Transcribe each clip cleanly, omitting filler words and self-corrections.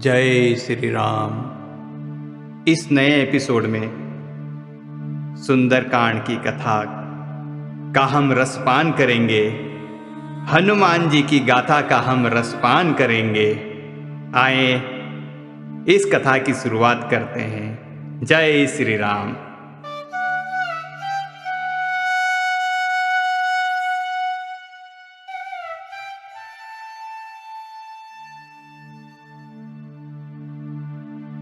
जय श्री राम। इस नए एपिसोड में सुंदरकांड की कथा का हम रसपान करेंगे। हनुमान जी की गाथा का हम रसपान करेंगे। आए इस कथा की शुरुआत करते हैं। जय श्री राम।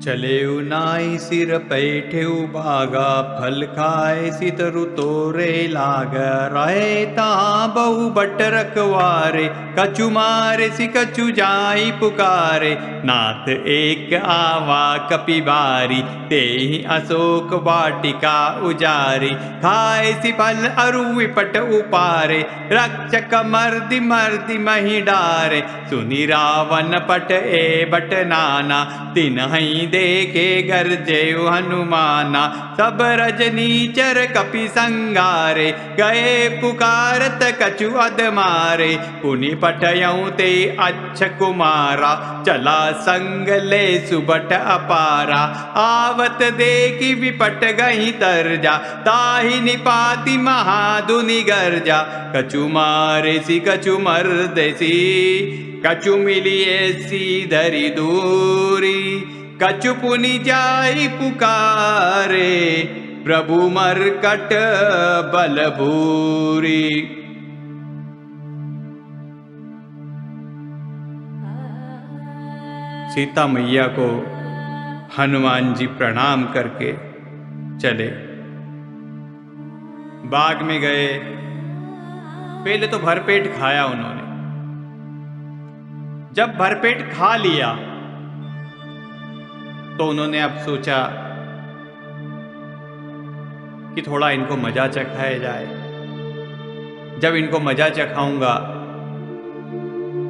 चले नाई सिर पैठे बागा, फल खाए सितरु तोरे लाग। रहे ता बहु बट रखवारे, कछु मारे सि कछु जाई पुकारे। नाथ एक आवा कपि बारी, तेहि अशोक वाटिका उजारी। खाए सि फल अरु विपट उपारे, रक्षक मर्दि मर्दि मही डारे। सुनि रावण पट ए बट नाना, तिन्हि देखे गरजे हनुमाना। सब रजनीचर कपि संगारे, गए पुकारत कछु अध मारे। पुनि पटयऊ ते अच्छ कुमारा, चला संग ले सुबट अपारा। आवत देखी विपट गही तरजा, ताहि निपाति महाधुनि गर्जा। कछु मारे सि कछु मर्देसी, कछु मिलिए सी धरि दूरी। कछु पुनि जाई पुकारे, प्रभु मरकट बलभूरी। सीता मैया को हनुमान जी प्रणाम करके चले, बाग में गए। पहले तो भरपेट खाया उन्होंने। जब भरपेट खा लिया तो उन्होंने अब सोचा कि थोड़ा इनको मजा चखाया जाए। जब इनको मजा चखाऊंगा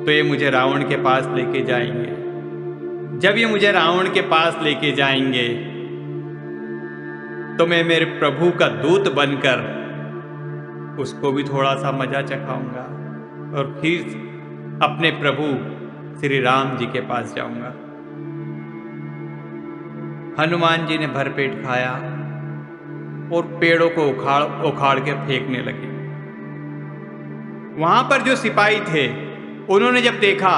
तो ये मुझे रावण के पास लेके जाएंगे। जब ये मुझे रावण के पास लेके जाएंगे तो मैं मेरे प्रभु का दूत बनकर उसको भी थोड़ा सा मजा चखाऊंगा और फिर अपने प्रभु श्री राम जी के पास जाऊंगा। हनुमान जी ने भरपेट खाया और पेड़ों को उखाड़ उखाड़ के फेंकने लगे। वहां पर जो सिपाही थे उन्होंने जब देखा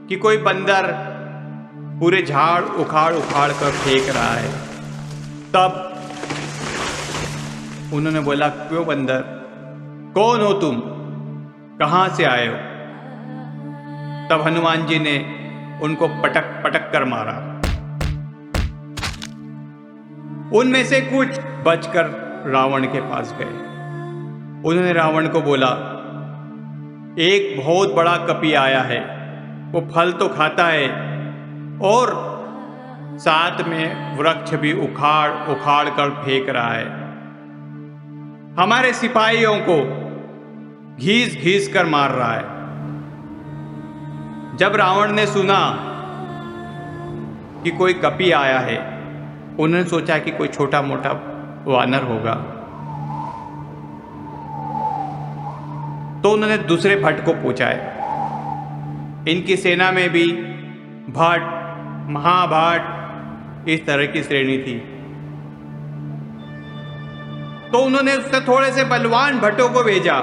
कि कोई बंदर पूरे झाड़ उखाड़ उखाड़ कर फेंक रहा है, तब उन्होंने बोला, क्यों बंदर, कौन हो तुम, कहां से आए हो? तब हनुमान जी ने उनको पटक पटक कर मारा। उनमें से कुछ बचकर रावण के पास गए। उन्होंने रावण को बोला, एक बहुत बड़ा कपि आया है, वो फल तो खाता है और साथ में वृक्ष भी उखाड़ उखाड़ कर फेंक रहा है। हमारे सिपाहियों को घीस घीस कर मार रहा है। जब रावण ने सुना कि कोई कपि आया है, उन्होंने सोचा कि कोई छोटा मोटा वानर होगा, तो उन्होंने दूसरे भट्ट को पूछा है। इनकी सेना में भी भट्ट, महाभट्ट इस तरह की श्रेणी थी। तो उन्होंने उससे थोड़े से बलवान भट्टों को भेजा।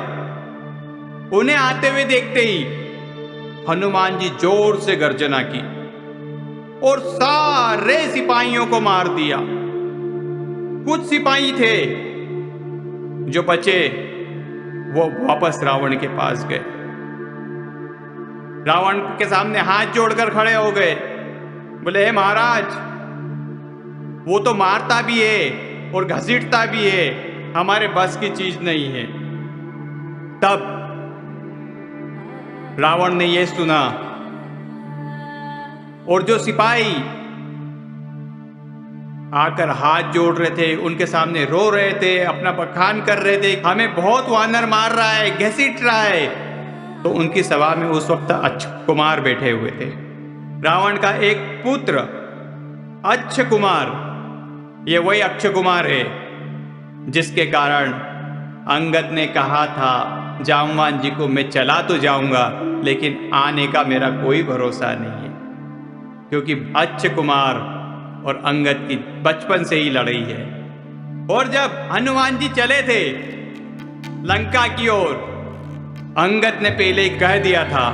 उन्हें आते हुए देखते ही हनुमान जी जोर से गर्जना की और सारे सिपाहियों को मार दिया। कुछ सिपाही थे जो बचे, वो वापस रावण के पास गए। रावण के सामने हाथ जोड़कर खड़े हो गए। बोले, हे महाराज, वो तो मारता भी है और घसीटता भी है, हमारे बस की चीज नहीं है। तब रावण ने यह सुना और जो सिपाही आकर हाथ जोड़ रहे थे, उनके सामने रो रहे थे, अपना बखान कर रहे थे, हमें बहुत वानर मार रहा है, घसीट रहा है, तो उनकी सभा में उस वक्त अच्छ कुमार बैठे हुए थे। रावण का एक पुत्र अच्छ कुमार, ये वही अक्षय कुमार है जिसके कारण अंगद ने कहा था जामवान जी को, मैं चला तो जाऊंगा लेकिन आने का मेरा कोई भरोसा नहीं है, क्योंकि अक्ष कुमार और अंगद की बचपन से ही लड़ाई है। और जब हनुमान जी चले थे लंका की ओर, अंगद ने पहले ही कह दिया था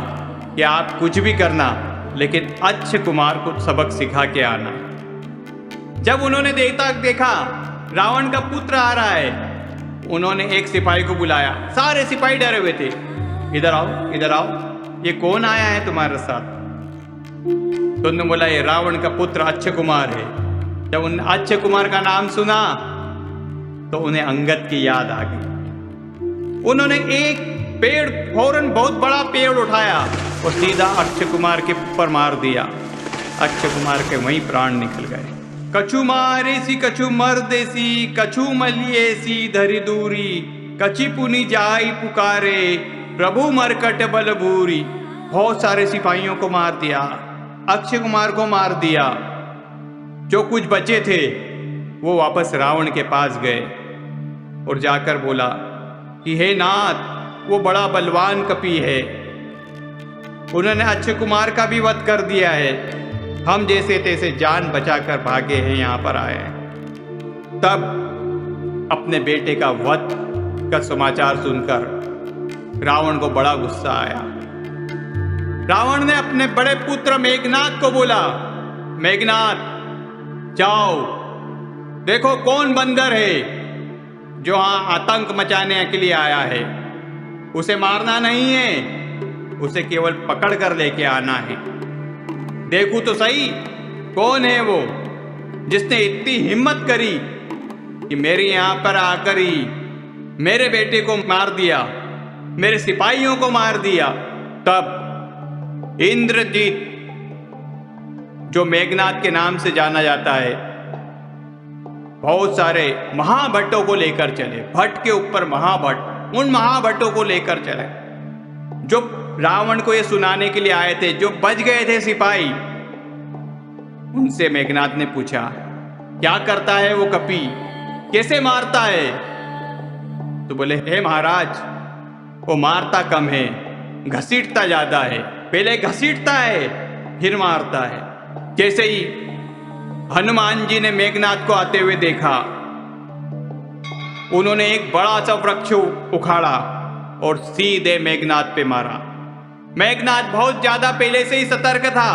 कि आप कुछ भी करना, लेकिन अक्ष कुमार को सबक सिखा के आना। जब उन्होंने देखा रावण का पुत्र आ रहा है, उन्होंने एक सिपाही को बुलाया। सारे सिपाही डरे हुए थे, इधर आओ इधर आओ, ये कौन आया है तुम्हारे साथ? तो उन्होंने बोला ये रावण का पुत्र अक्ष कुमार है। जब उन अक्ष कुमार का नाम सुना तो उन्हें अंगद की याद आ गई। उन्होंने एक पेड़, फौरन बहुत बड़ा पेड़ उठाया और सीधा अक्ष कुमार के ऊपर मार दिया। अक्ष कुमार के वहीं प्राण निकल गए। कछु मारेसी कछु मर देसी, कछु मलिएसी धरी दूरी, कछि पुनि जाई पुकारे, प्रभु मरकट बलबूरी। बहुत सारे सिपाहियों को मार दिया, अक्षय कुमार को मार दिया। जो कुछ बचे थे वो वापस रावण के पास गए और जाकर बोला कि हे नाथ, वो बड़ा बलवान कपी है, उन्होंने अक्षय कुमार का भी वध कर दिया है, हम जैसे तैसे जान बचाकर भागे हैं, यहाँ पर आए हैं। तब अपने बेटे का वध का समाचार सुनकर रावण को बड़ा गुस्सा आया। रावण ने अपने बड़े पुत्र मेघनाद को बोला, मेघनाद जाओ देखो कौन बंदर है जो यहाँ आतंक मचाने के लिए आया है। उसे मारना नहीं है, उसे केवल पकड़ कर लेके आना है। देखूं तो सही कौन है वो जिसने इतनी हिम्मत करी कि मेरे यहां पर आकर ही मेरे बेटे को मार दिया, मेरे सिपाहियों को मार दिया। तब इंद्रजीत, जो मेघनाद के नाम से जाना जाता है, बहुत सारे महाभट्टों को लेकर चले। भट्ट के ऊपर महाभट्ट, उन महाभट्टों को लेकर चले जो रावण को ये सुनाने के लिए आए थे, जो बच गए थे सिपाही। उनसे मेघनाद ने पूछा क्या करता है वो कपी, कैसे मारता है? तो बोले हे महाराज, वो मारता कम है, घसीटता ज्यादा है। पहले घसीटता है फिर मारता है। जैसे ही हनुमान जी ने मेघनाद को आते हुए देखा, उन्होंने एक बड़ा सा वृक्ष उखाड़ा और सीधे मेघनाद पे मारा। मेघनाद बहुत ज्यादा पहले से ही सतर्क था,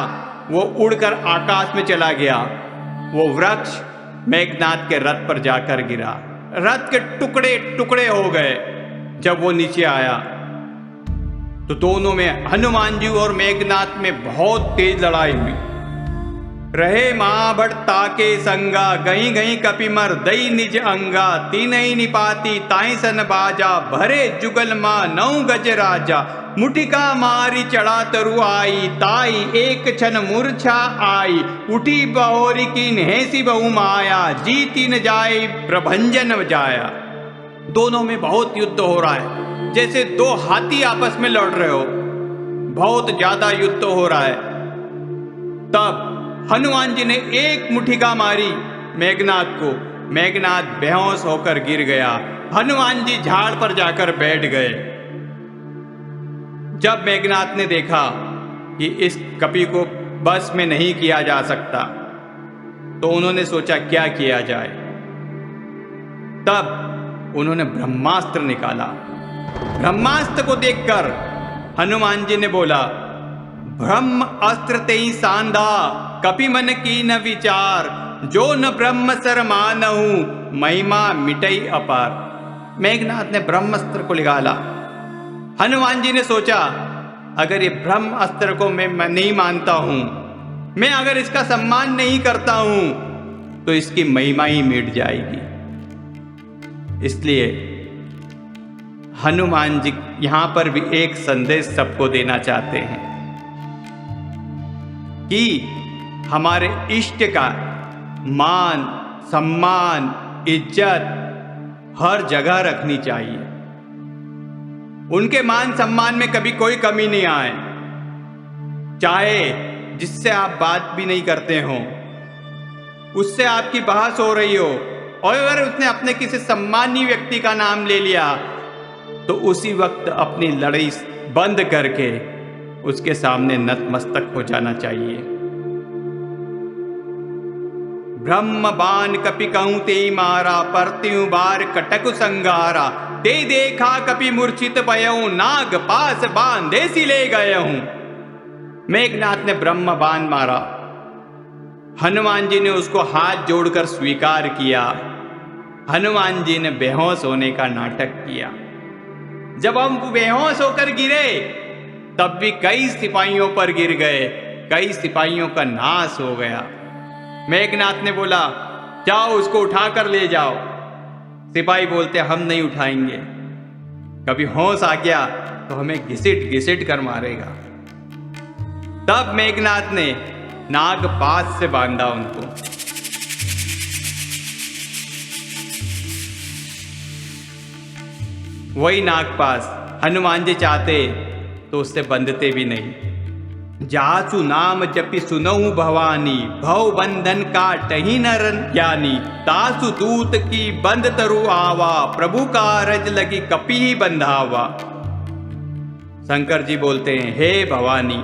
वो उड़कर आकाश में चला गया। वो वृक्ष मेघनाद के रथ पर जाकर गिरा, रथ के टुकड़े टुकड़े हो गए। जब वो नीचे आया तो दोनों में, हनुमान जी और मेघनाद में बहुत तेज लड़ाई हुई। रहे महाभट ताके संगा, गही गही कपिमर दई निज अंगा, तीन ही निपाती ताई सन बाजा, भरे जुगल माँ नौ गज राजा, मुटिका मारी चढ़ा तरु आई, ताई एक क्षण मूर्छा आई, उठी बहोरी की नहेसी बहु माया, जीती न जाए प्रभंजन जाया। दोनों में बहुत युद्ध हो रहा है, जैसे दो हाथी आपस में लड़ रहे हो, बहुत ज्यादा युद्ध हो रहा है। तब हनुमान जी ने एक मुठिका मारी मेघनाद को, मेघनाद बेहोश होकर गिर गया। हनुमान जी झाड़ पर जाकर बैठ गए। जब मेघनाद ने देखा कि इस कपि को बस में नहीं किया जा सकता, तो उन्होंने सोचा क्या किया जाए। तब उन्होंने ब्रह्मास्त्र निकाला। ब्रह्मास्त्र को देखकर हनुमान जी ने बोला, ब्रह्म अस्त्र तेई सांधा, कपि मन की न विचार, जो न ब्रह्म सर मानहु, महिमा मिटई अपार। मेघनाद ने ब्रह्मास्त्र को निकाला। हनुमान जी ने सोचा, अगर ये ब्रह्म अस्त्र को मैं नहीं मानता हूं, मैं अगर इसका सम्मान नहीं करता हूं, तो इसकी महिमा ही मिट जाएगी। इसलिए हनुमान जी यहां पर भी एक संदेश सबको देना चाहते हैं कि हमारे इष्ट का मान, सम्मान, इज्जत हर जगह रखनी चाहिए। उनके मान सम्मान में कभी कोई कमी नहीं आए। चाहे जिससे आप बात भी नहीं करते हो, उससे आपकी बहस हो रही हो, और अगर उसने अपने किसी सम्मानीय व्यक्ति का नाम ले लिया, तो उसी वक्त अपनी लड़ाई बंद करके उसके सामने नतमस्तक हो जाना चाहिए। ब्रह्म बाण कपि कहूं ते मारा, परत्यूं बार कटक संगारा। ते देखा कपि मूर्छित भयऊं, नाग पास बांधे सी ले गयऊं। मेघनाथ ने ब्रह्म बाण मारा। हनुमान जी ने उसको हाथ जोड़कर स्वीकार किया। हनुमान जी ने बेहोश होने का नाटक किया। जब हम बेहोश होकर गिरे तब भी कई सिपाहियों पर गिर गए, कई सिपाहियों का नाश हो गया। मेघनाथ ने बोला, जाओ उसको उठाकर ले जाओ। सिपाही बोलते, हम नहीं उठाएंगे, कभी होश आ गया तो हमें घिसिट घिसिट कर मारेगा। तब मेघनाथ ने नागपाश से बांधा उनको। वही नागपाश हनुमान जी चाहते तो उससे बंधते भी नहीं। जासु नाम जपि सुनहु भवानी, भव बंधन काटहि नरन ज्ञानी। तासु दूत की बंद तरु आवा, प्रभु कारज लगी कपि ही बंधावा। शंकर जी बोलते हैं, हे भवानी,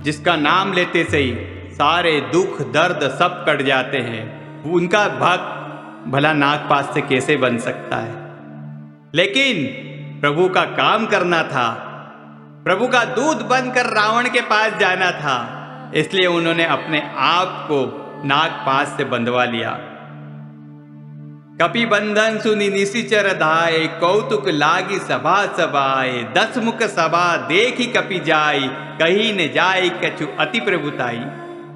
जिसका नाम लेते से ही सारे दुख दर्द सब कट जाते हैं, उनका भक्त भला नागपाश से कैसे बन सकता है। लेकिन प्रभु का काम करना था, प्रभु का दूत बनकर रावण के पास जाना था, इसलिए उन्होंने अपने आप को नागपाश से बंधवा लिया। कपि बंधन सुनि निशिचर धाये, कौतुक लागी सभा सभाए। 10 मुख सभा देखी कपि जाई, कहीं न जाई कछु अति प्रभुताई।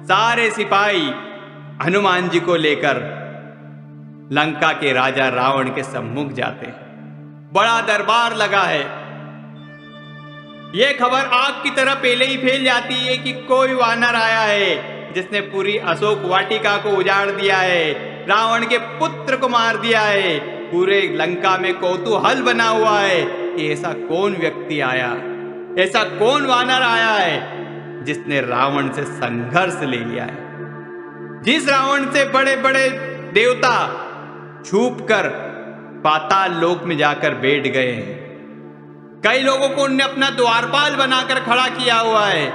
सारे सिपाही हनुमान जी को लेकर लंका के राजा रावण के सम्मुख जाते हैं। बड़ा दरबार लगा है। यह खबर आग की तरह पहले ही फैल जाती है कि कोई वानर आया है जिसने पूरी अशोक वाटिका को उजाड़ दिया है, रावण के पुत्र को मार दिया है। पूरे लंका में कौतूहल बना हुआ है कि ऐसा कौन व्यक्ति आया, ऐसा कौन वानर आया है जिसने रावण से संघर्ष ले लिया है। जिस रावण से बड़े बड़े देवता छुप कर पाताल लोक में जाकर बैठ गए हैं। कई लोगों को उनने अपना द्वारपाल बनाकर खड़ा किया हुआ है।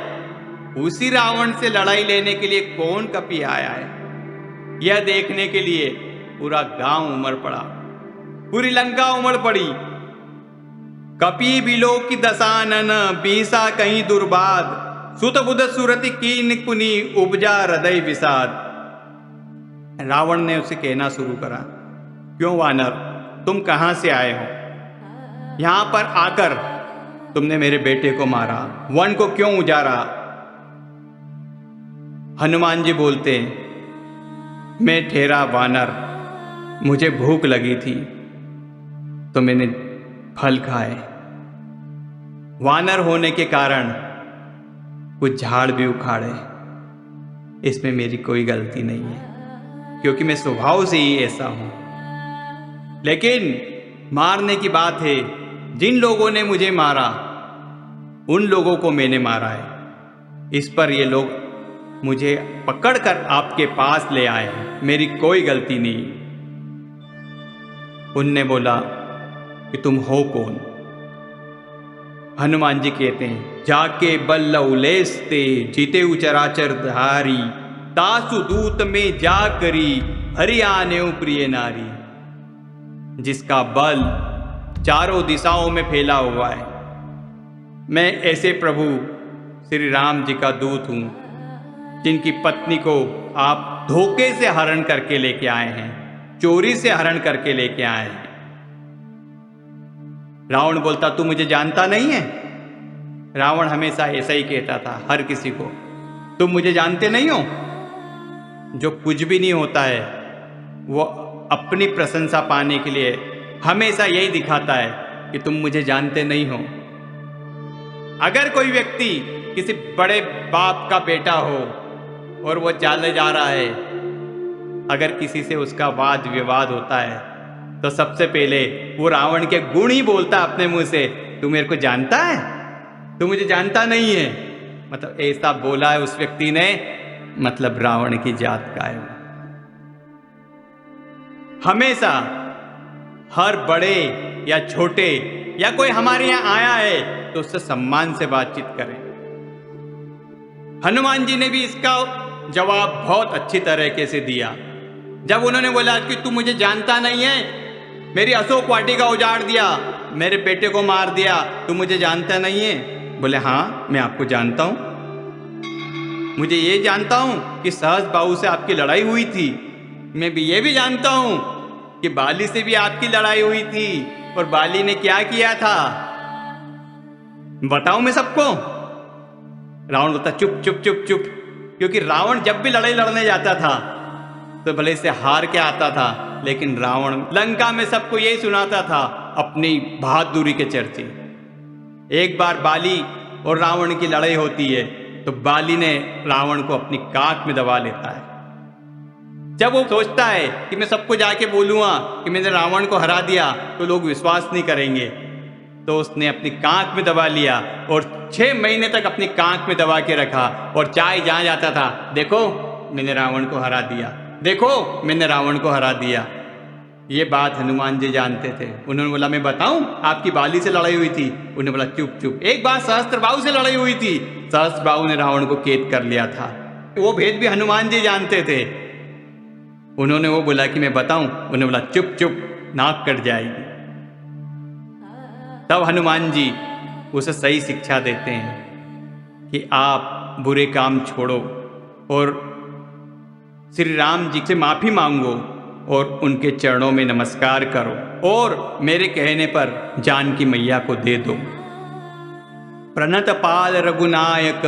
उसी रावण से लड़ाई लेने के लिए कौन कपि आया है, यह देखने के लिए पूरा गांव उमड़ पड़ा, पूरी लंका उमड़ पड़ी। कपि बिलो की दसानन, बीसा कहीं दुर्बाद। सुत बुध सुरति कीन कुनी, उपजा हृदय विषाद। रावण ने उसे कहना शुरू करा, क्यों वानर, तुम कहां से आए हो? यहां पर आकर तुमने मेरे बेटे को मारा, वन को क्यों उजाड़ा? हनुमान जी बोलते, मैं ठहरा वानर, मुझे भूख लगी थी तो मैंने फल खाए। वानर होने के कारण कुछ झाड़ भी उखाड़े, इसमें मेरी कोई गलती नहीं है, क्योंकि मैं स्वभाव से ही ऐसा हूं। लेकिन मारने की बात है, जिन लोगों ने मुझे मारा उन लोगों को मैंने मारा है। इस पर ये लोग मुझे पकड़कर आपके पास ले आए हैं, मेरी कोई गलती नहीं। उनने बोला कि तुम हो कौन? हनुमान जी कहते हैं, जाके बल उलेसते, जीते चराचर धारी। तासु दूत में जा करी, हरि आने प्रिय नारी। जिसका बल चारों दिशाओं में फैला हुआ है। मैं ऐसे प्रभु श्री राम जी का दूत हूं, जिनकी पत्नी को आप धोखे से हरण करके लेके आए हैं, चोरी से हरण करके लेके आए हैं। रावण बोलता, तू मुझे जानता नहीं है? रावण हमेशा ऐसा ही कहता था हर किसी को, तुम मुझे जानते नहीं हो। जो कुछ भी नहीं होता है वो अपनी प्रशंसा पाने के लिए हमेशा यही दिखाता है कि तुम मुझे जानते नहीं हो। अगर कोई व्यक्ति किसी बड़े बाप का बेटा हो और वो चले जा रहा है, अगर किसी से उसका वाद विवाद होता है तो सबसे पहले वो रावण के गुण ही बोलता अपने मुंह से, तू मेरे को जानता है, तू मुझे जानता नहीं है। मतलब ऐसा बोला है उस व्यक्ति ने, मतलब रावण की जात का है। हमेशा हर बड़े या छोटे या कोई हमारे यहां आया है तो उससे सम्मान से बातचीत करें। हनुमान जी ने भी इसका जवाब बहुत अच्छी तरीके से दिया। जब उन्होंने बोला कि तू मुझे जानता नहीं है, मेरी अशोक वाटिका उजाड़ दिया, मेरे बेटे को मार दिया, तू मुझे जानता नहीं है? बोले हाँ, मैं आपको जानता हूँ। मुझे ये जानता हूँ कि सहस्त्रबाहु से आपकी लड़ाई हुई थी। मैं भी ये भी जानता हूँ कि बाली से भी आपकी लड़ाई हुई थी, और बाली ने क्या किया था बताऊं मैं सबको? रावण बोलता चुप चुप चुप चुप, क्योंकि रावण जब भी लड़ाई लड़ने जाता था तो भले से हार के आता था, लेकिन रावण लंका में सबको यही सुनाता था अपनी बहादुरी के चर्चे। एक बार बाली और रावण की लड़ाई होती है तो बाली ने रावण को अपनी काख में दबा लेता है। जब वो सोचता है कि मैं सबको जाके बोलूंगा कि मैंने रावण को हरा दिया तो लोग विश्वास नहीं करेंगे, तो उसने अपनी कांख में दबा लिया और 6 महीने तक अपनी कांख में दबा के रखा, और चाहे जहां जाता था, देखो मैंने रावण को हरा दिया, देखो मैंने रावण को हरा दिया। ये बात हनुमान जी जानते थे। उन्होंने बोला मैं बताऊं आपकी बाली से लड़ाई हुई थी? उन्होंने बोला चुप चुप। एक बार सहस्त्रबाहु से लड़ाई हुई थी, सहस्त्रबाहु ने रावण को कैद कर लिया था। वो भेद भी हनुमान जी जानते थे। उन्होंने वो बोला कि मैं बताऊं? उन्होंने बोला चुप चुप, नाक कट जाएगी। तब हनुमान जी उसे सही शिक्षा देते हैं कि आप बुरे काम छोड़ो और श्री राम जी से माफी मांगो और उनके चरणों में नमस्कार करो, और मेरे कहने पर जानकी मैया को दे दो। प्रणत पाल रघुनायक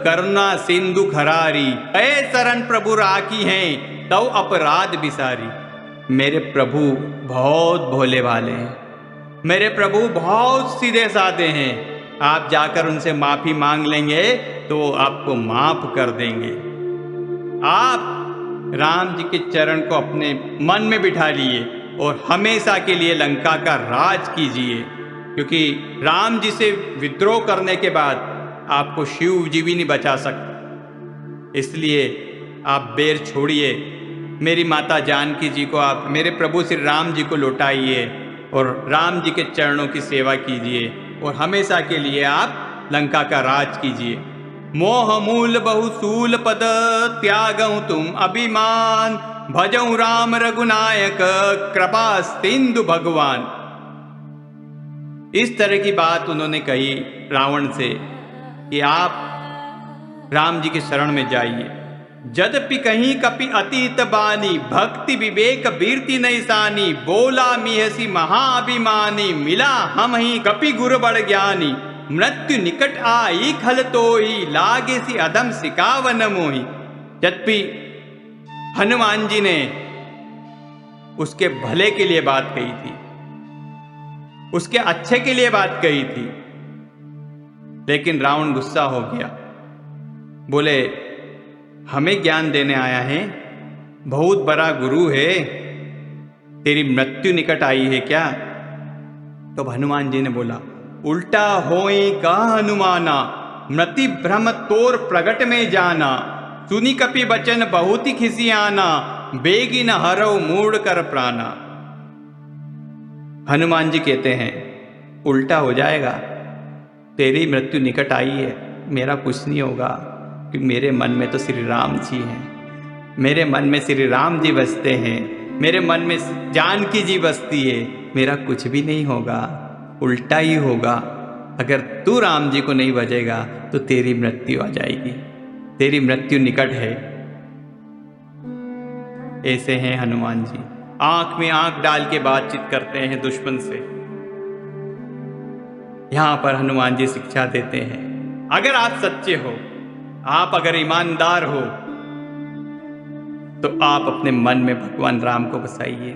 करुणा सिंधु खरारी, ऐ शरण प्रभु राखी हैं तव अपराध बिसारी। मेरे प्रभु बहुत भोले भाले हैं, मेरे प्रभु बहुत सीधे साधे हैं। आप जाकर उनसे माफी मांग लेंगे तो वो आपको माफ कर देंगे। आप राम जी के चरण को अपने मन में बिठा लिए और हमेशा के लिए लंका का राज कीजिए, क्योंकि राम जी से विद्रोह करने के बाद आपको शिव जी भी नहीं बचा सकते। इसलिए आप बेर छोड़िए, मेरी माता जानकी जी को आप मेरे प्रभु श्री राम जी को लौटाइए और राम जी के चरणों की सेवा कीजिए, और हमेशा के लिए आप लंका का राज कीजिए। मोह मूल बहुसूल पद त्यागहु तुम अभिमान, भजहु राम रघुनायक कृपा सिंधु भगवान। इस तरह की बात उन्होंने कही रावण से कि आप राम जी के शरण में जाइए। जदपि कहीं कपि अतीत बानी, भक्ति विवेक वीरति नैसानी, बोला मिहसी महाअभिमानी, मिला हम ही कपि गुरु बड़ ज्ञानी, मृत्यु निकट आई खल तोही, लागे सी अधम सिकावन मोही। जदपि हनुमान जी ने उसके भले के लिए बात कही थी, उसके अच्छे के लिए बात कही थी, लेकिन रावण गुस्सा हो गया। बोले हमें ज्ञान देने आया है, बहुत बड़ा गुरु है, तेरी मृत्यु निकट आई है क्या? तो हनुमान जी ने बोला उल्टा होई का हनुमाना, मृति भ्रम तोर प्रगट में जाना, सुनी कपि बचन बहुत ही खिसियाना, बेगी न हरव मूड कर प्राणा। हनुमान जी कहते हैं उल्टा हो जाएगा, तेरी मृत्यु निकट आई है, मेरा कुछ नहीं होगा, क्योंकि मेरे मन में तो श्री राम जी हैं, मेरे मन में श्री राम जी बसते हैं, मेरे मन में जानकी जी बसती है, मेरा कुछ भी नहीं होगा, उल्टा ही होगा। अगर तू राम जी को नहीं बजेगा तो तेरी मृत्यु आ जाएगी, तेरी मृत्यु निकट है। ऐसे हैं हनुमान जी, आंख में आंख डाल के बातचीत करते हैं दुश्मन से। यहां पर हनुमान जी शिक्षा देते हैं, अगर आप सच्चे हो, आप अगर ईमानदार हो, तो आप अपने मन में भगवान राम को बसाइए।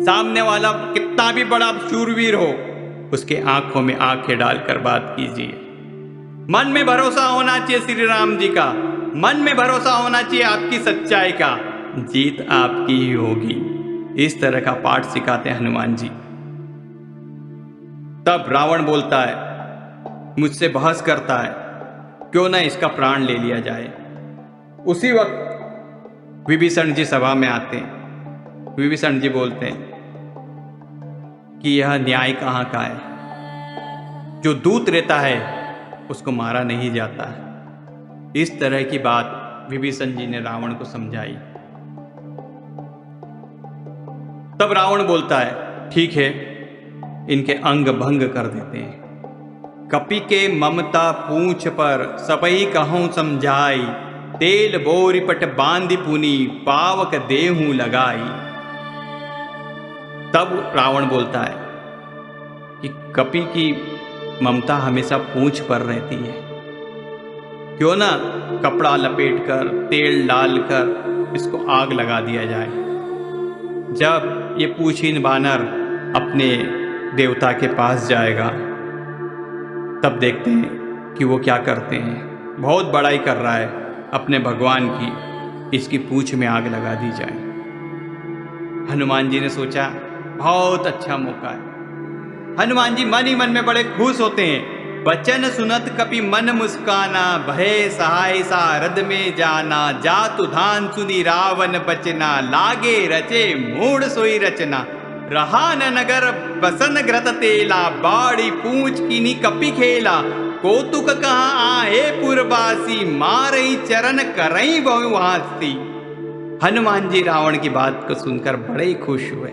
सामने वाला कितना भी बड़ा शूरवीर हो, उसके आंखों में आंखें डालकर बात कीजिए। मन में भरोसा होना चाहिए श्री राम जी का, मन में भरोसा होना चाहिए आपकी सच्चाई का, जीत आपकी ही होगी। इस तरह का पाठ सिखाते हैं हनुमान जी। तब रावण बोलता है, मुझसे बहस करता है, क्यों ना इसका प्राण ले लिया जाए। उसी वक्त विभीषण जी सभा में आते हैं। विभीषण जी बोलते हैं कि यह न्याय कहाँ का है, जो दूत रहता है उसको मारा नहीं जाता है। इस तरह की बात विभीषण जी ने रावण को समझाई। तब रावण बोलता है, ठीक है, इनके अंग भंग कर देते हैं। कपि के ममता पूंछ पर सबई कहूं समझाई, तेल बोरी पट बांधी पुनी पावक देहूं लगाई। तब रावण बोलता है कि कपि की ममता हमेशा पूंछ पर रहती है, क्यों ना कपड़ा लपेटकर तेल डालकर इसको आग लगा दिया जाए। जब ये पूछहीन बानर अपने देवता के पास जाएगा तब देखते हैं कि वो क्या करते हैं। बहुत बड़ाई कर रहा है अपने भगवान की, इसकी पूंछ में आग लगा दी जाए। हनुमान जी ने सोचा बहुत अच्छा मौका है। हनुमान जी मन ही मन में बड़े खुश होते हैं। बचन सुनत कपि मन मुस्काना, भय सहाय सारद में जाना, जातु धान सुनी रावण बचना, लागे रचे मूढ़ सोई रचना, रहा न नगर बसन घृत तेला, बाड़ी पूंछ कीनी कपि खेला, कौतुक कहाँ आहे पुरबासी, मारई चरण करई बहुहासी। हनुमान जी रावण की बात को सुनकर बड़े ही खुश हुए।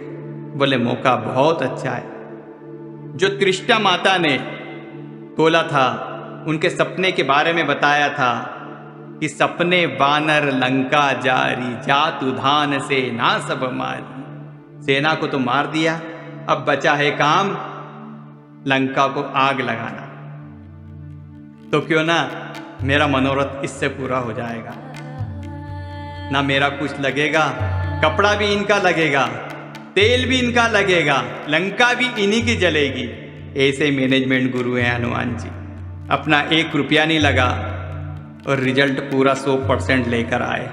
बोले मौका बहुत अच्छा है। जो त्रिष्टा माता ने बोला था, उनके सपने के बारे में बताया था कि सपने वानर लंका जारी, जातु धान से ना सब मारी। सेना को तो मार दिया, अब बचा है काम लंका को आग लगाना। तो क्यों ना मेरा मनोरथ इससे पूरा हो जाएगा। ना मेरा कुछ लगेगा, कपड़ा भी इनका लगेगा, तेल भी इनका लगेगा, लंका भी इन्हीं की जलेगी। ऐसे मैनेजमेंट गुरु हैं हनुमान जी। अपना 1 रुपया नहीं लगा और रिजल्ट पूरा 100% लेकर आए।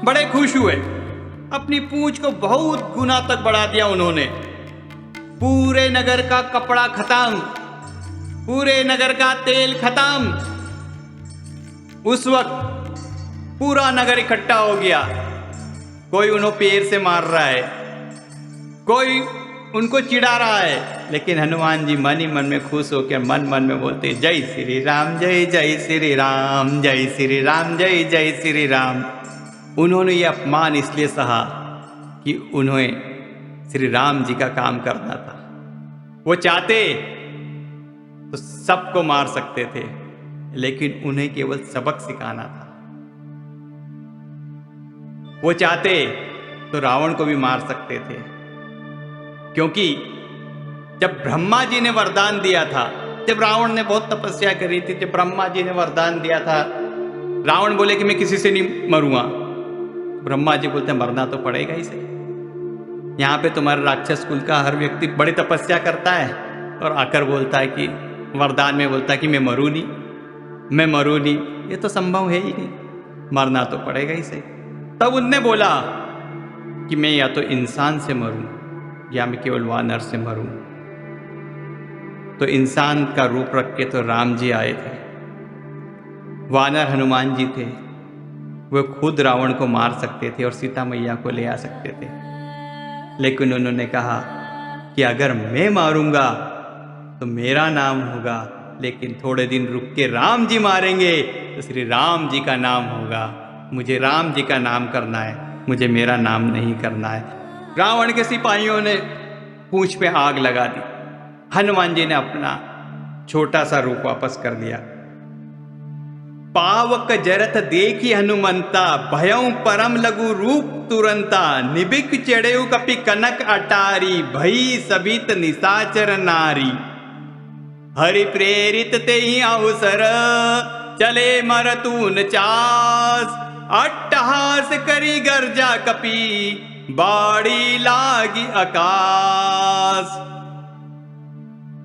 बड़े खुश हुए। अपनी पूंछ को बहुत गुना तक बढ़ा दिया उन्होंने। पूरे नगर का कपड़ा खत्म, पूरे नगर का तेल खत्म। उस वक्त पूरा नगर इकट्ठा हो गया। कोई उन्हें पैर से मार रहा है, कोई उनको चिढ़ा रहा है, लेकिन हनुमान जी मन ही मन में खुश होकर मन मन में बोलते जय श्री राम, जय जय श्री राम, जय श्री राम, जय जय श्री राम। उन्होंने ये अपमान इसलिए सहा कि उन्हें श्री राम जी का काम करना था। वो चाहते तो सबको मार सकते थे, लेकिन उन्हें केवल सबक सिखाना था। वो चाहते तो रावण को भी मार सकते थे, क्योंकि जब ब्रह्मा जी ने वरदान दिया था, जब रावण ने बहुत तपस्या करी थी, जब ब्रह्मा जी ने वरदान दिया था, रावण बोले कि मैं किसी से नहीं मरूंगा। ब्रह्मा जी बोलते मरना तो पड़ेगा ही सही। यहाँ पे तुम्हारे राक्षस कुल का हर व्यक्ति बड़ी तपस्या करता है और आकर बोलता है कि वरदान में बोलता है कि मैं मरूं नहीं, मैं मरूं नहीं। ये तो संभव है ही नहीं, मरना तो पड़ेगा ही सही। तब उनने बोला कि मैं या तो इंसान से मरूं या मैं केवल वानर से मरूं। तो इंसान का रूप रख के तो राम जी आए थे, वानर हनुमान जी थे। वे खुद रावण को मार सकते थे और सीता मैया को ले आ सकते थे, लेकिन उन्होंने कहा कि अगर मैं मारूंगा तो मेरा नाम होगा, लेकिन थोड़े दिन रुक के राम जी मारेंगे तो श्री राम जी का नाम होगा। मुझे राम जी का नाम करना है, मुझे मेरा नाम नहीं करना है। रावण के सिपाहियों ने पूंछ पे आग लगा दी। हनुमान जी ने अपना छोटा सा रूप वापस कर लिया। पावक जरत देखी हनुमंता, भयं परम लघु रूप तुरंता, निबिक चढ़ेउ कपि कनक अटारी, भई सबित निशाचर नारी। हरि प्रेरित ते अवसर, चले मरतून चास, अट्टहास करी गर्जा कपि, बाड़ी लागी आकाश।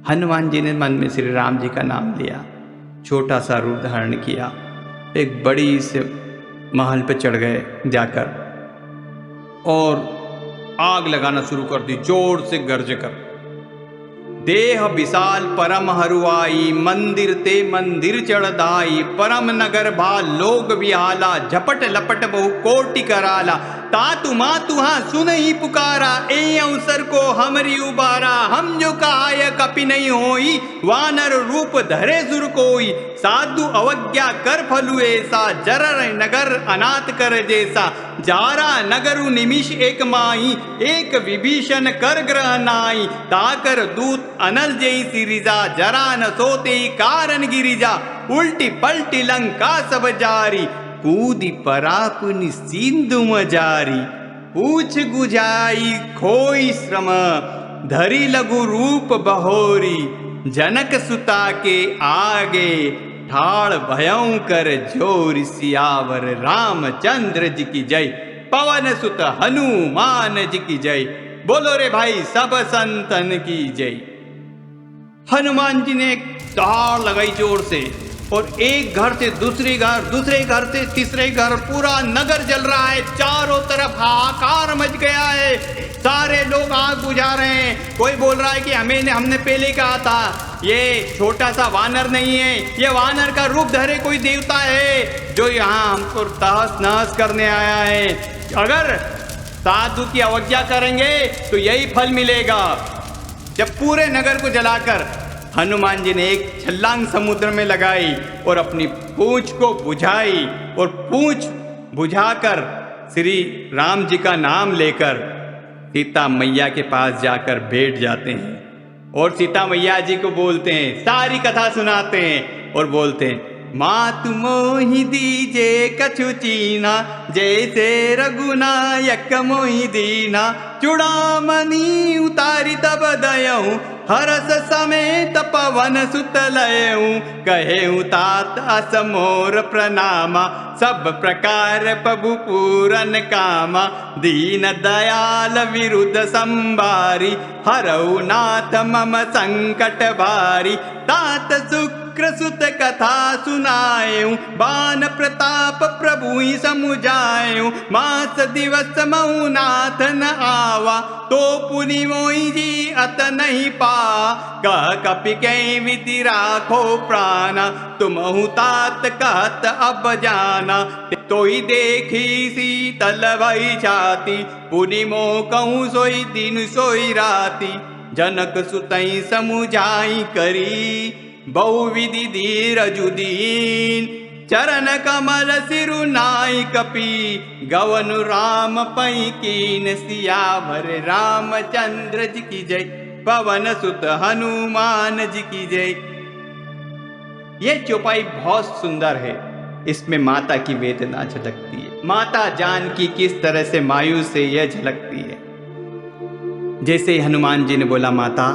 हनुमान जी ने मन में श्री राम जी का नाम लिया, छोटा सा रूप धारण किया, एक बड़ी से महल पे चढ़ गए जाकर और आग लगाना शुरू कर दी, जोर से गरज कर। देह विशाल परम हरुआई, मंदिर ते मंदिर चढ़दाई, परम नगर भा लोग विहाला, झपट लपट बहु कोटि कराला, तातु मातु हाँ सुन ही पुकारा, ए अवसर को हमरी उबारा। हम जो कहा कपि नहीं होई, वानर रूप धरे सुर कोई। साधु अवज्ञा कर फलु ऐसा, जरर नगर अनाथ कर जैसा। जारा नगरु निमिष एक माही, एक विभीषण कर ग्रह नाई। ताकर दूत अनल जई सिरिजा, जरा न सोते कारण गिरिजा। उल्टी पलटी लंका सब जारी, कूदी परापुनि सिंधु मजारी। पूछ गुजाई खोई श्रम, धरी लघु रूप बहोरी। जनक सुता के आगे, ठाड़ भयं कर जोर। सियावर रामचंद्र जी की जय, पवन सुत हनुमान जी की जय। बोलो रे भाई सब संतन की जय। हनुमान जी ने दहाड़ लगाई जोर से, और एक घर से दूसरे घर से तीसरे घर, पूरा नगर जल रहा है। चारों तरफ हाहाकार मच गया है, सारे लोग आग बुझा रहे हैं। कोई बोल रहा है कि हमने पहले कहा था, ये छोटा सा वानर नहीं है, ये वानर का रूप धरे कोई देवता है जो यहाँ हमको तहस नहस करने आया है। अगर साधु की अवज्ञा करेंगे तो यही फल मिलेगा। जब पूरे नगर को जलाकर हनुमान जी ने एक छलांग समुद्र में लगाई और अपनी पूंछ को बुझाई, और पूंछ बुझाकर श्री राम जी का नाम लेकर सीता मैया के पास जाकर बैठ जाते हैं, और सीता मैया जी को बोलते हैं, सारी कथा सुनाते हैं और बोलते हैं, मातु मोहि दीजे कछु चीना, जैसे रघुनायक मोहि दीना। चूड़ामणि उतारी तब दयऊँ, हरस समेत पवन सुत लयऊँ। कहेऊँ तात असमोर प्रणामा, सब प्रकार प्रभु पूरन कामा। दीन दयाल विरुद्ध संबारी, हरऊ नाथ मम संकट भारी। तात शुक्र सुत कथा सुनाएऊँ, बान प्रताप प्रभु ही समुझाएऊँ। मास दिवस महु नाथ न आवा, तो पुनि मोहि जी अत नहीं पा। कह कपि कहीं विधि राखो प्राणा, तुमहु तात कहत अब जाना। तो ही देखी शीतल भई छाती, पुनि मोह कहूँ सोई दिन सोई राती। जनक सुतई समुझाई करी, बहुविधि धीरजु दीन। चरण कमल सिरु नाई कपि, गवनु राम पई कीन। सियावर रामचंद्र जी की जय, पवन सुत हनुमान जी की जय। ये चौपाई बहुत सुंदर है, इसमें माता की वेदना झलकती है। माता जानकी किस तरह से मायूस से यह झलकती है। जैसे हनुमान जी ने बोला, माता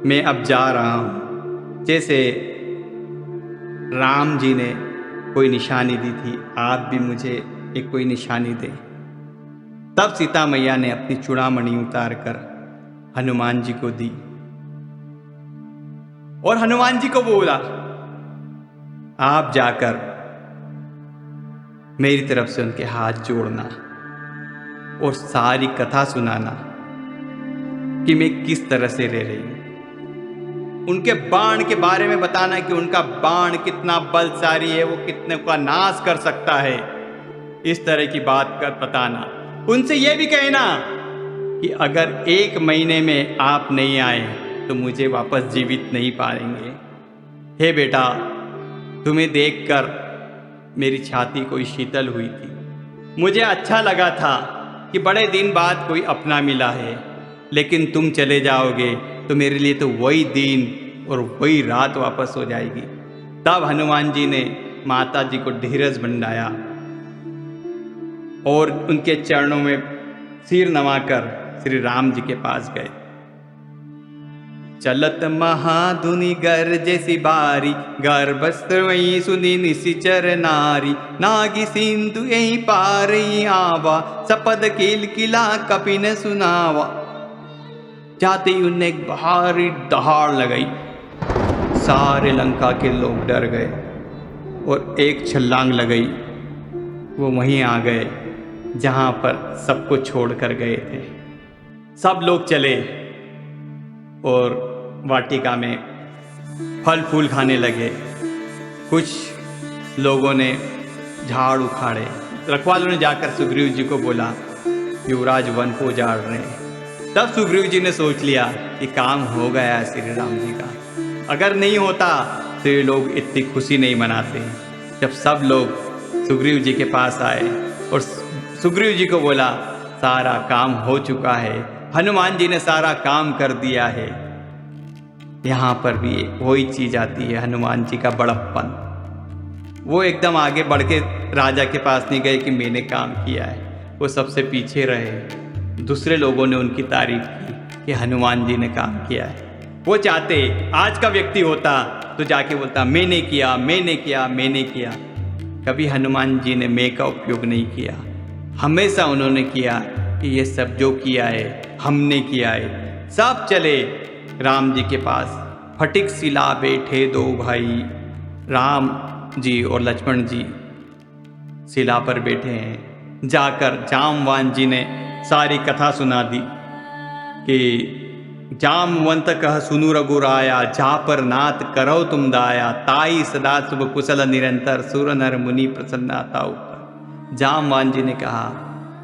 मैं अब जा रहा हूँ। जैसे राम जी ने कोई निशानी दी थी, आप भी मुझे एक कोई निशानी दें। तब सीता मैया ने अपनी चूड़ामणि उतार कर हनुमान जी को दी, और हनुमान जी को बोला, आप जाकर मेरी तरफ से उनके हाथ जोड़ना और सारी कथा सुनाना कि मैं किस तरह से रह रही हूं। उनके बाण के बारे में बताना कि उनका बाण कितना बलशाली है, वो कितने का नाश कर सकता है। इस तरह की बात कर बताना। उनसे यह भी कहना कि अगर 1 महीने में आप नहीं आए तो मुझे वापस जीवित नहीं पाएंगे। हे बेटा, तुम्हें देखकर मेरी छाती कोई शीतल हुई थी। मुझे अच्छा लगा था कि बड़े दिन बाद कोई अपना मिला है, लेकिन तुम चले जाओगे तो मेरे लिए तो वही दिन और वही रात वापस हो जाएगी। तब हनुमान जी ने माता जी को धीरज बंधाया और उनके चरणों में सिर नवाकर श्री राम जी के पास गए। चलत महाधुनि गरजे बारी, गर्भस्त्र वही सुनी निशिचर नारी। नागी सिंधु यही पार ही आवा, सपद किल किला कपि न सुनावा। जाते ही उनने एक भारी दहाड़ लगाई, सारे लंका के लोग डर गए और एक छलांग लगाई, वो वहीं आ गए जहां पर सबको छोड़कर गए थे। सब लोग चले और वाटिका में फल फूल खाने लगे। कुछ लोगों ने झाड़ उखाड़े, रखवालों ने जाकर सुग्रीव जी को बोला युवराज वन को उजाड़ रहे हैं। तब सुग्रीव जी ने सोच लिया कि काम हो गया है श्री राम जी का। अगर नहीं होता तो ये लोग इतनी खुशी नहीं मनाते। जब सब लोग सुग्रीव जी के पास आए और सुग्रीव जी को बोला सारा काम हो चुका है, हनुमान जी ने सारा काम कर दिया है। यहाँ पर भी वही चीज आती है, हनुमान जी का बड़प्पन। वो एकदम आगे बढ़ के राजा के पास नहीं गए कि मैंने काम किया है, वो सबसे पीछे रहे। दूसरे लोगों ने उनकी तारीफ की कि हनुमान जी ने काम किया है। वो चाहते आज का व्यक्ति होता तो जाके बोलता मैंने किया मैंने किया मैंने किया। कभी हनुमान जी ने मैं का उपयोग नहीं किया, हमेशा उन्होंने किया कि ये सब जो किया है हमने किया है। सब चले राम जी के पास, फटिक सिला बैठे दो भाई, राम जी और लक्ष्मण जी शिला पर बैठे हैं। जाकर जामवान जी ने सारी कथा सुना दी कि जामवंत कह सुनु रघुराया, जा पर नाथ करो तुम दाया, ताई सदा शुभ कुशल निरंतर, सुर नर मुनि प्रसन्नता ऊपर। जामवान जी ने कहा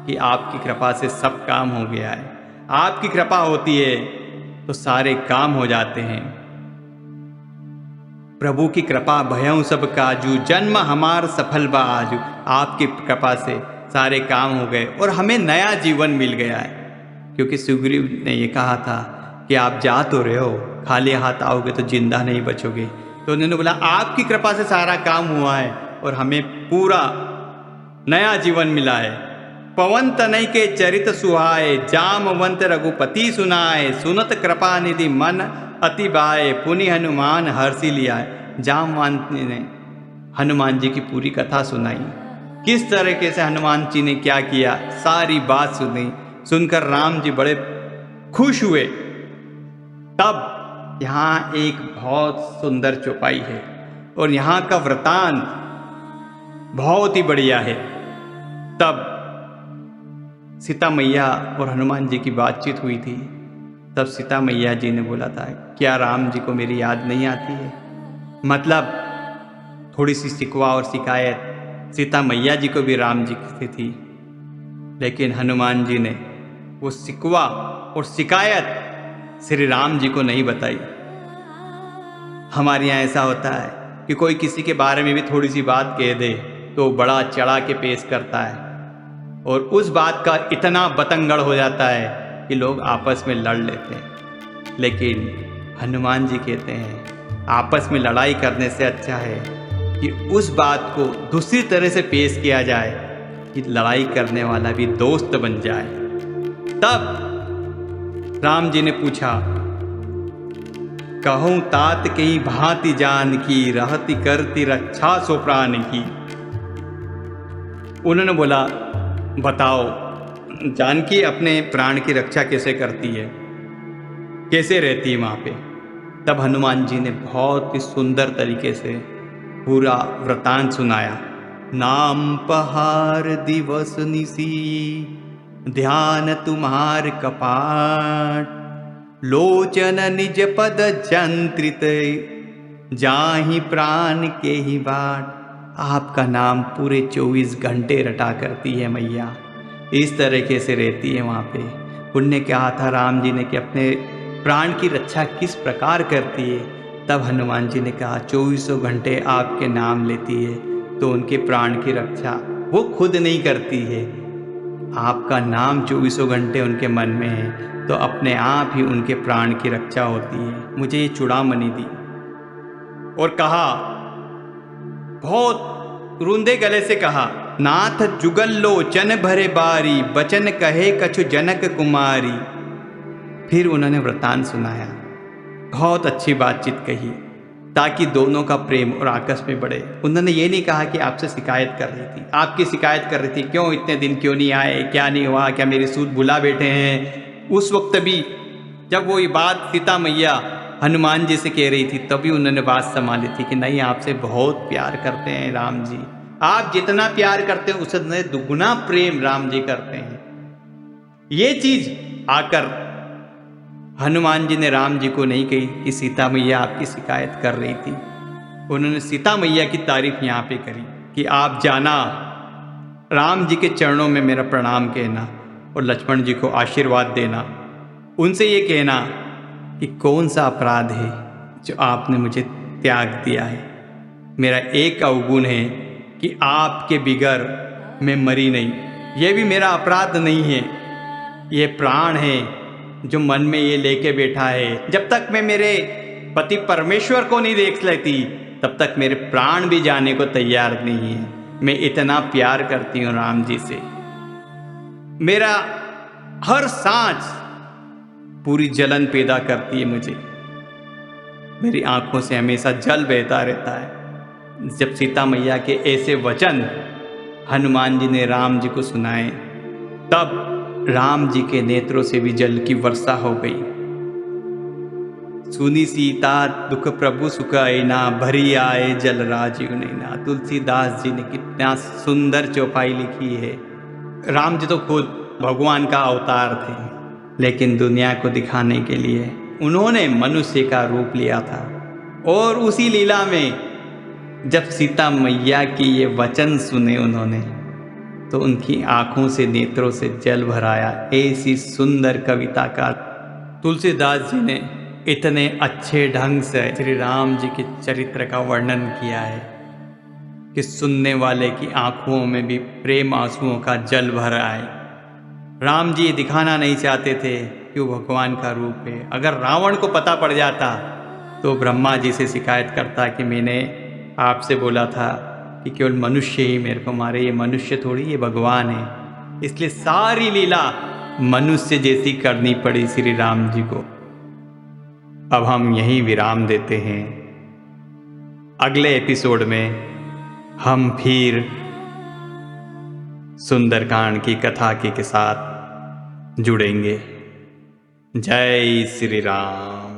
कि आपकी कृपा से सब काम हो गया है, आपकी कृपा होती है तो सारे काम हो जाते हैं। प्रभु की कृपा भयं सब काजू, जन्म हमार सफल बा आजू। आपकी कृपा से सारे काम हो गए और हमें नया जीवन मिल गया है। क्योंकि सुग्रीव ने ये कहा था कि आप जा तो रहे हो, खाली हाथ आओगे तो जिंदा नहीं बचोगे। तो उन्होंने बोला आपकी कृपा से सारा काम हुआ है और हमें पूरा नया जीवन मिला है। पवन तनय के चरित सुहाए, जामवंत रघुपति सुनाए, सुनत कृपा निधि मन अति बाए, पुनि हनुमान हर्षि लिया। जामवंत ने हनुमान जी की पूरी कथा सुनाई, किस तरीके से हनुमान जी ने क्या किया, सारी बात सुनी। सुनकर राम जी बड़े खुश हुए। तब यहाँ एक बहुत सुंदर चौपाई है और यहाँ का वृतांत बहुत ही बढ़िया है। तब सीता मैया और हनुमान जी की बातचीत हुई थी। तब सीता मैया जी ने बोला था क्या राम जी को मेरी याद नहीं आती है। मतलब थोड़ी सी शिकवा और शिकायत सीता मैया जी को भी राम जी से थी, लेकिन हनुमान जी ने वो शिकवा और शिकायत श्री राम जी को नहीं बताई। हमारे यहाँ ऐसा होता है कि कोई किसी के बारे में भी थोड़ी सी बात कह दे तो बड़ा चढ़ा के पेश करता है और उस बात का इतना बतंगड़ हो जाता है कि लोग आपस में लड़ लेते हैं। लेकिन हनुमान जी कहते हैं आपस में लड़ाई करने से अच्छा है कि उस बात को दूसरी तरह से पेश किया जाए कि लड़ाई करने वाला भी दोस्त बन जाए। तब राम जी ने पूछा कहूँ तात कहीं भांति जान की, रहती करती रक्षा सो प्राण की। उन्होंने बोला बताओ जानकी अपने प्राण की रक्षा कैसे करती है, कैसे रहती है वहाँ पे। तब हनुमान जी ने बहुत ही सुंदर तरीके से पूरा वृतांत सुनाया। नाम पहार दिवस निसी, ध्यान तुम्हार कपाट, लोचन निज पद जंत्रित, जाहि प्राण के ही बाट। आपका नाम पूरे 24 घंटे रटा करती है मैया, इस तरीके से रहती है वहाँ पे। उनने कहा था राम जी ने कि अपने प्राण की रक्षा किस प्रकार करती है। तब हनुमान जी ने कहा 24 घंटे आपके नाम लेती है तो उनके प्राण की रक्षा वो खुद नहीं करती है, आपका नाम 24 घंटे उनके मन में है तो अपने आप ही उनके प्राण की रक्षा होती है। मुझे ये चूड़ामणि दी और कहा बहुत रुंदे गले से कहा नाथ जुगल लोचन भरे बारी, बचन कहे कछु जनक कुमारी। फिर उन्होंने वृतांत सुनाया, बहुत अच्छी बातचीत कही ताकि दोनों का प्रेम और आपस में बढ़े। उन्होंने ये नहीं कहा कि आपसे शिकायत कर रही थी, आपकी शिकायत कर रही थी क्यों इतने दिन क्यों नहीं आए, क्या नहीं हुआ, क्या मेरी सूद भुला बैठे हैं। उस वक्त भी जब वो ये बात सीता मैया हनुमान जी से कह रही थी तभी उन्होंने बात संभाली थी कि नहीं आपसे बहुत प्यार करते हैं राम जी, आप जितना प्यार करते हैं उससे दुगुना प्रेम राम जी करते हैं। ये चीज आकर हनुमान जी ने राम जी को नहीं कही कि सीता मैया आपकी शिकायत कर रही थी। उन्होंने सीता मैया की तारीफ यहाँ पे करी कि आप जाना राम जी के चरणों में मेरा प्रणाम कहना और लक्ष्मण जी को आशीर्वाद देना। उनसे ये कहना कि कौन सा अपराध है जो आपने मुझे त्याग दिया है। मेरा एक अवगुण है कि आपके बिगर मैं मरी नहीं। ये भी मेरा अपराध नहीं है, ये प्राण है जो मन में ये लेके बैठा है। जब तक मैं मेरे पति परमेश्वर को नहीं देख लेती तब तक मेरे प्राण भी जाने को तैयार नहीं है। मैं इतना प्यार करती हूँ राम जी से। मेरा हर सांस पूरी जलन पैदा करती है मुझे। मेरी आंखों से हमेशा जल बहता रहता है। जब सीता मैया के ऐसे वचन हनुमान जी ने राम जी को सुनाए तब राम जी के नेत्रों से भी जल की वर्षा हो गई। सुनी सीता दुख प्रभु सुख आईना, भरी आए जल राजीव नैना। तुलसीदास जी ने कितना सुंदर चौपाई लिखी है। राम जी तो खुद भगवान का अवतार थे, लेकिन दुनिया को दिखाने के लिए उन्होंने मनुष्य का रूप लिया था। और उसी लीला में जब सीता मैया की ये वचन सुने उन्होंने तो उनकी आंखों से नेत्रों से जल भराया। ऐसी सुंदर कविता का तुलसीदास जी ने इतने अच्छे ढंग से श्री राम जी के चरित्र का वर्णन किया है कि सुनने वाले की आंखों में भी प्रेम आंसुओं का जल भर आए। राम जी दिखाना नहीं चाहते थे कि वो भगवान का रूप है। अगर रावण को पता पड़ जाता तो ब्रह्मा जी से शिकायत करता कि मैंने आपसे बोला था कि केवल मनुष्य ही मेरे को मारे, ये मनुष्य थोड़ी, ये भगवान है। इसलिए सारी लीला मनुष्य जैसी करनी पड़ी श्री राम जी को। अब हम यहीं विराम देते हैं। अगले एपिसोड में हम फिर सुंदरकांड की कथा के साथ जुड़ेंगे। जय श्री राम।